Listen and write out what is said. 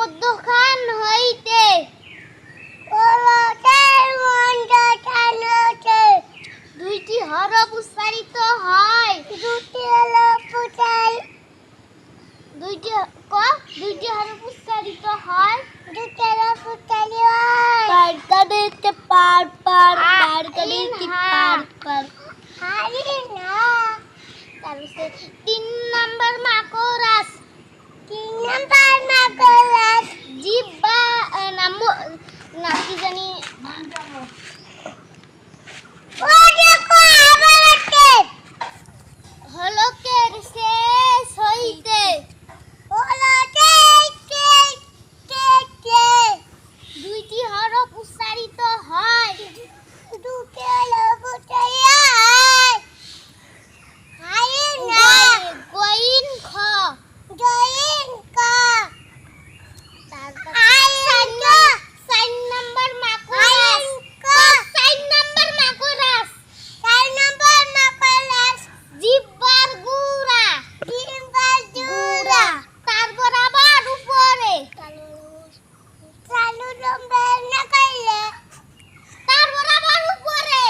মধ্যখান হইতে দুইটি হরফ উচ্চারিত হয়। দুইটি হরফ উচ্চারিত হয়। পার কাদেতে পার পার পার কাদেতে পার পার। তারপরে 3 নাম্বার মাকড়াস। জিহ্বা নাম কি জানি হলকের শেষ হইতে দুইটি হরফ উচ্চারিত হয়। গইন খ। তারপর 4 নাম্বার মাকড়াস। 4 নাম্বার মাকড়াস জিহ্বার গুড়া। তারপর আবার উপরে। তারপর আবার উপরে।